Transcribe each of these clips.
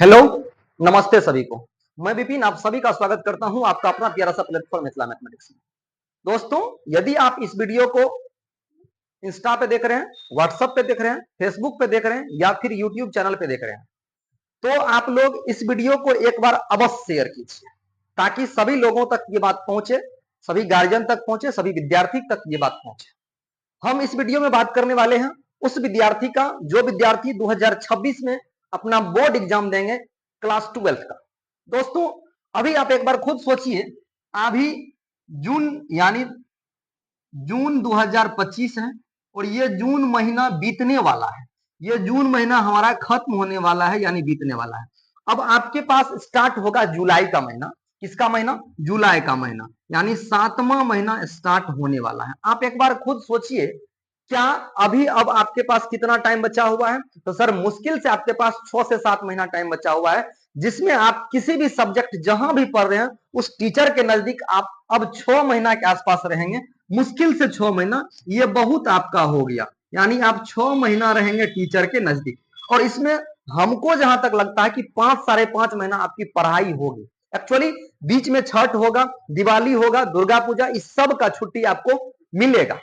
Hello, नमस्ते सभी को। मैं विपिन आप सभी का स्वागत करता हूं आपका अपना प्यारा सा प्लेटफॉर्म मिथिला मैथमेटिक्स में। दोस्तों, यदि आप इस वीडियो को इंस्टा पे देख रहे हैं, व्हाट्सएप पे देख रहे हैं, फेसबुक पे देख रहे हैं या फिर यूट्यूब चैनल पे देख रहे हैं, तो आप लोग इस वीडियो को एक बार अवश्य शेयर कीजिए ताकि सभी लोगों तक ये बात पहुंचे, सभी गार्जियन तक पहुंचे, सभी विद्यार्थी तक ये बात पहुंचे। हम इस वीडियो में बात करने वाले हैं उस विद्यार्थी का जो विद्यार्थी 2026 में अपना बोर्ड एग्जाम देंगे क्लास 12 का। दोस्तों, अभी आप एक बार खुद सोचिए, अभी जून यानी जून 2025 है और ये जून महीना बीतने वाला है। ये जून महीना हमारा खत्म होने वाला है यानी बीतने वाला है। अब आपके पास स्टार्ट होगा जुलाई का महीना। किसका महीना? जुलाई का महीना, यानी 7वां महीना स्टार्ट होने वाला है। आप एक बार खुद सोचिए, क्या अभी अब आपके पास कितना टाइम बचा हुआ है? तो सर मुश्किल से आपके पास 6 से 7 महीना टाइम बचा हुआ है, जिसमें आप किसी भी सब्जेक्ट जहां भी पढ़ रहे हैं उस टीचर के नजदीक आप अब 6 महीना के आसपास रहेंगे। मुश्किल से 6 महीना, ये बहुत आपका हो गया, यानी आप 6 महीना रहेंगे टीचर के नजदीक। और इसमें हमको जहां तक लगता है कि 5 साढ़े 5 महीना आपकी पढ़ाई होगी। एक्चुअली बीच में छठ होगा, दिवाली होगा, दुर्गा पूजा, इस सब का छुट्टी आपको मिलेगा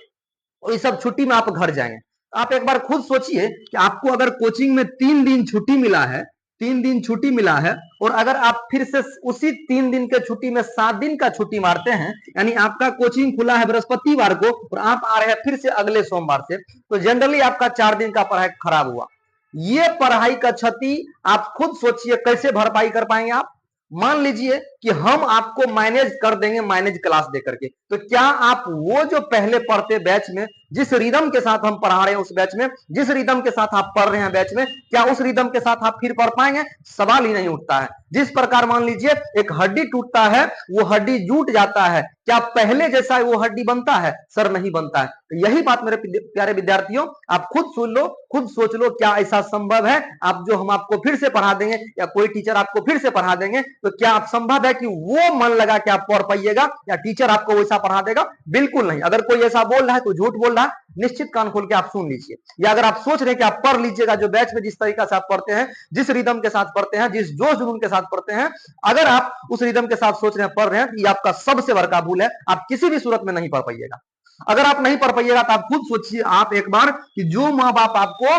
और इस सब छुट्टी में आप घर जाएंगे। आप एक बार खुद सोचिए कि आपको अगर कोचिंग में 3 दिन छुट्टी मिला है, 3 दिन छुट्टी मिला है, और अगर आप फिर से उसी 3 दिन के छुट्टी में 7 दिन का छुट्टी मारते हैं, यानी आपका कोचिंग खुला है बृहस्पतिवार को और आप आ रहे हैं फिर से अगले सोमवार से, तो जनरली आपका 4 दिन का पढ़ाई खराब हुआ। ये पढ़ाई का क्षति आप खुद सोचिए कैसे भरपाई कर पाएंगे आप। मान लीजिए कि हम आपको मैनेज कर देंगे, मैनेज क्लास देकर के, तो क्या आप वो जो पहले पढ़ते बैच में, जिस रिदम के साथ हम पढ़ा रहे हैं उस बैच में, जिस रिदम के साथ आप पढ़ रहे हैं बैच में, क्या उस रिदम के साथ आप फिर पढ़ पाएंगे? सवाल ही नहीं उठता है। जिस प्रकार मान लीजिए एक हड्डी टूटता है, वो हड्डी जुट जाता है, क्या पहले जैसा वो हड्डी बनता है? सर नहीं बनता है। तो यही बात मेरे प्यारे विद्यार्थियों, आप खुद सुन लो, खुद सोच लो, क्या ऐसा संभव है आप जो हम आपको फिर से पढ़ा देंगे या कोई टीचर आपको फिर से पढ़ा देंगे, तो क्या आप संभव है कि वो मन लगा के आप पढ़ पाइएगा या टीचर आपको वैसा पढ़ा देगा? बिल्कुल नहीं। अगर कोई ऐसा बोल रहा है तो झूठ बोल रहा है, निश्चित कान खोल के आप सुन लीजिए। या अगर आप सोच रहे हैं कि आप पढ़ लीजिएगा जो बैच में जिस तरीका से आप पढ़ते हैं, जिस रिदम के साथ पढ़ते हैं, जिस जोश जुनून के साथ पढ़ते हैं, अगर आप उस रिदम के साथ सोच रहे हैं, पढ़ रहे हैं, तो ये आपका सबसे बड़का भूल है। आप किसी भी सूरत में नहीं पढ़ पाइएगा। अगर आप नहीं पढ़ पाइएगा तो आप खुद सोचिए आप एक बार कि जो माँ बाप आपको,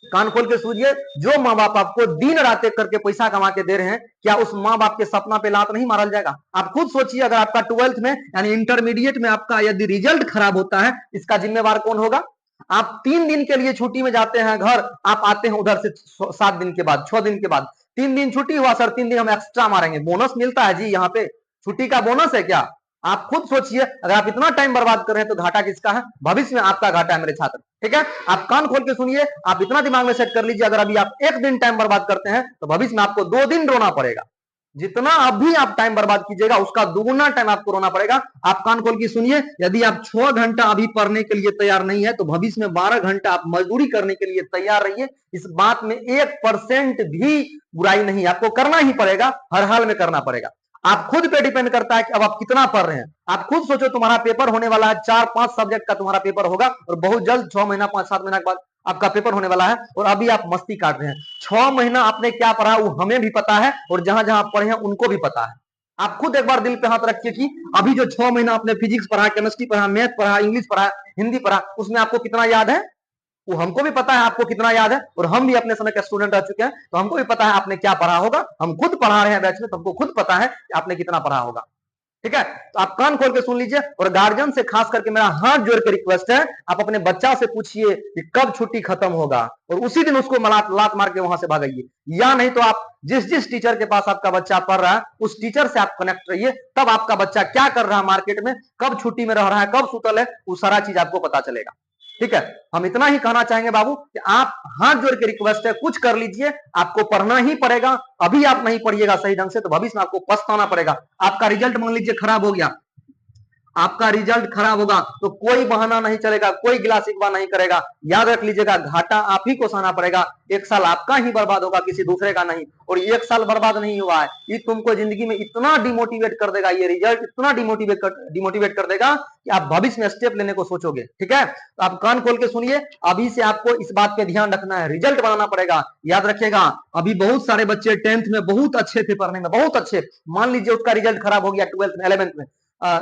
कान खोल के सुनिए, जो माँ बाप आपको दिन रात एक करके पैसा कमा के दे रहे हैं, क्या उस माँ बाप के सपना पे लात नहीं मारल जाएगा? आप खुद सोचिए, अगर आपका 12th में यानी इंटरमीडिएट में आपका यदि रिजल्ट खराब होता है, इसका जिम्मेवार कौन होगा? आप 3 दिन के लिए छुट्टी में जाते हैं घर, आप आते हैं उधर से 7 दिन के बाद, 6 दिन के बाद। 3 दिन छुट्टी हुआ सर, 3 दिन हम एक्स्ट्रा मारेंगे, बोनस मिलता है जी, यहाँ पे छुट्टी का बोनस है क्या? आप खुद सोचिए, अगर आप इतना टाइम बर्बाद कर रहे हैं तो घाटा किसका है? भविष्य में आपका घाटा है मेरे छात्र। ठीक है, आप कान खोल के सुनिए, आप इतना दिमाग में सेट कर लीजिए, अगर अभी आप 1 दिन टाइम बर्बाद करते हैं तो भविष्य में आपको 2 दिन रोना पड़ेगा। जितना अभी आप टाइम बर्बाद कीजिएगा उसका दुगुना टाइम आपको रोना पड़ेगा। आप कान खोल के सुनिए, यदि आप 6 घंटा अभी पढ़ने के लिए तैयार नहीं है तो भविष्य में 12 घंटा आप मजदूरी करने के लिए तैयार रहिए। इस बात में 1% भी बुराई नहीं, आपको करना ही पड़ेगा, हर हाल में करना पड़ेगा। आप खुद पे डिपेंड करता है कि अब आप कितना पढ़ रहे हैं। आप खुद सोचो, तुम्हारा पेपर होने वाला है, 4-5 सब्जेक्ट का तुम्हारा पेपर होगा और बहुत जल्द 6 महीना 5-7 महीना के बाद आपका पेपर होने वाला है, और अभी आप मस्ती काट रहे हैं। 6 महीना आपने क्या पढ़ा वो हमें भी पता है और जहां जहां पढ़े हैं उनको भी पता है। आप खुद एक बार दिल पे हाथ रखिए कि अभी जो 6 महीना आपने फिजिक्स पढ़ा, केमिस्ट्री पढ़ा, मैथ पढ़ा, इंग्लिश पढ़ा, हिंदी पढ़ा, उसमें आपको कितना याद है? वो हमको भी पता है आपको कितना याद है, और हम भी अपने समय के स्टूडेंट रह चुके हैं, तो हमको भी पता है आपने क्या पढ़ा होगा। हम खुद पढ़ा रहे हैं बैच में, तो हमको खुद पता है कि आपने कितना पढ़ा होगा। ठीक है, तो आप कान खोल के सुन लीजिए, और गार्जियन से खास करके मेरा हाथ जोड़ के रिक्वेस्ट है, आप अपने बच्चा से पूछिए कि कब छुट्टी खत्म होगा, और उसी दिन उसको लात मार के वहां से भागाइए। या नहीं तो आप जिस जिस टीचर के पास आपका बच्चा पढ़ रहा है उस टीचर से आप कनेक्ट रहिए, तब आपका बच्चा क्या कर रहा है मार्केट में, कब छुट्टी में रह रहा है, कब सुतल है, वो सारा चीज आपको पता चलेगा। ठीक है, हम इतना ही कहना चाहेंगे बाबू कि आप हाथ जोड़ के रिक्वेस्ट है, कुछ कर लीजिए, आपको पढ़ना ही पड़ेगा। अभी आप नहीं पढ़िएगा सही ढंग से तो भविष्य में आपको पछताना पड़ेगा। आपका रिजल्ट मान लीजिए खराब हो गया, आपका रिजल्ट खराब होगा तो कोई बहाना नहीं चलेगा, कोई गिला शिकवा नहीं करेगा। याद रख लीजिएगा, घाटा आप ही को सहना पड़ेगा। एक साल आपका ही बर्बाद होगा, किसी दूसरे का नहीं। और एक साल बर्बाद नहीं हुआ है, ये तुमको जिंदगी में इतना डिमोटिवेट कर देगा, ये रिजल्ट इतना डिमोटिवेट कर देगा कि आप भविष्य में स्टेप लेने को सोचोगे। ठीक है, तो आप कान खोल के सुनिए, अभी से आपको इस बात पे ध्यान रखना है, रिजल्ट बनाना पड़ेगा। याद रखिएगा, अभी बहुत सारे बच्चे 10th में बहुत अच्छे थे, पढ़ने में बहुत अच्छे, मान लीजिए उसका रिजल्ट खराब हो गया 12th में, 11th में,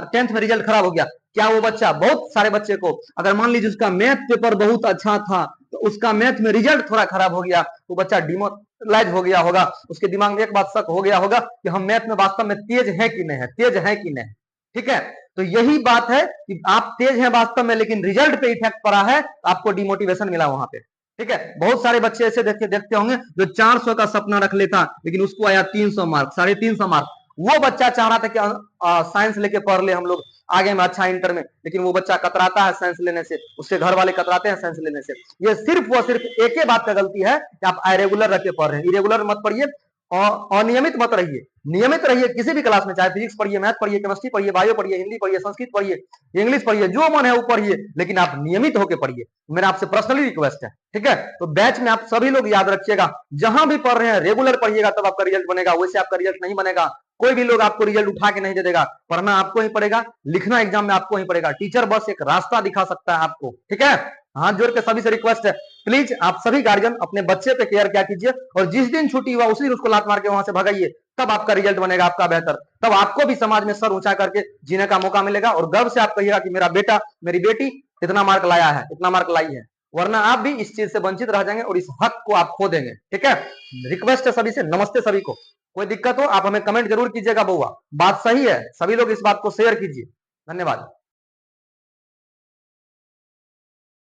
10th में रिजल्ट खराब हो गया। क्या वो बच्चा, बहुत सारे बच्चे को अगर मान लीजिए उसका मैथ पेपर बहुत अच्छा था, तो उसका मैथ में रिजल्ट थोड़ा खराब हो गया, वो बच्चा डिमोरलाइज हो गया होगा, उसके दिमाग में एक बात शक हो गया होगा कि हम मैथ में वास्तव में तेज है कि नहीं है, तेज है कि नहीं। ठीक है, तो यही बात है कि आप तेज हैं वास्तव में, लेकिन रिजल्ट पे इफेक्ट पड़ा है, आपको डिमोटिवेशन मिला वहां पे। ठीक है, बहुत सारे बच्चे ऐसे देखते होंगे जो 400 का सपना रख लेता, लेकिन उसको आया 300 मार्क, 350 मार्क। वो बच्चा चाह रहा था कि साइंस लेके पढ़ ले हम लोग आगे में अच्छा इंटर में, लेकिन वो बच्चा कतराता है साइंस लेने से, उसके घर वाले कतराते हैं साइंस लेने से। ये सिर्फ वो सिर्फ एक ही बात का गलती है कि आप इरेगुलर रख के पढ़ रहे हैं। इरेगुलर मत पढ़िए और अनियमित मत रहिए, नियमित रहिए किसी भी क्लास में, चाहे फिजिक्स पढ़िए, मैथ पढ़िए, केमिस्ट्री पढ़िए, बायो पढ़िए, हिंदी पढ़िए, संस्कृत पढ़िए, इंग्लिश पढ़िए, जो मन है वो पढ़िए, लेकिन आप नियमित होकर पढ़िए, मेरा आपसे पर्सनली रिक्वेस्ट है। ठीक है, तो बैच में आप सभी लोग याद रखिएगा, जहां भी पढ़ रहे हैं रेगुलर पढ़िएगा, तब आपका रिजल्ट बनेगा, वैसे आपका रिजल्ट नहीं बनेगा। कोई भी लोग आपको रिजल्ट उठा के नहीं दे देगा, पढ़ना आपको ही पड़ेगा, लिखना एग्जाम में आपको ही पड़ेगा, टीचर बस एक रास्ता दिखा सकता है आपको। ठीक है, हाथ जोड़ के सभी से रिक्वेस्ट है, प्लीज आप सभी गार्जियन अपने बच्चे पे केयर क्या कीजिए, और जिस दिन छुट्टी हुआ उसी दिन उसको लात मार के वहां से भगाइए, तब आपका रिजल्ट बनेगा आपका बेहतर, तब आपको भी समाज में सर ऊंचा करके जीने का मौका मिलेगा, और गर्व से आप कहिएगा कि मेरा बेटा, मेरी बेटी इतना मार्क लाया है, इतना मार्क लाई है। वरना आप भी इस चीज से वंचित रह जाएंगे और इस हक को आप खो देंगे। ठीक है, रिक्वेस्ट है सभी से, नमस्ते सभी को। कोई दिक्कत हो आप हमें कमेंट जरूर कीजिएगा, बउआ बात सही है, सभी लोग इस बात को शेयर कीजिए। धन्यवाद।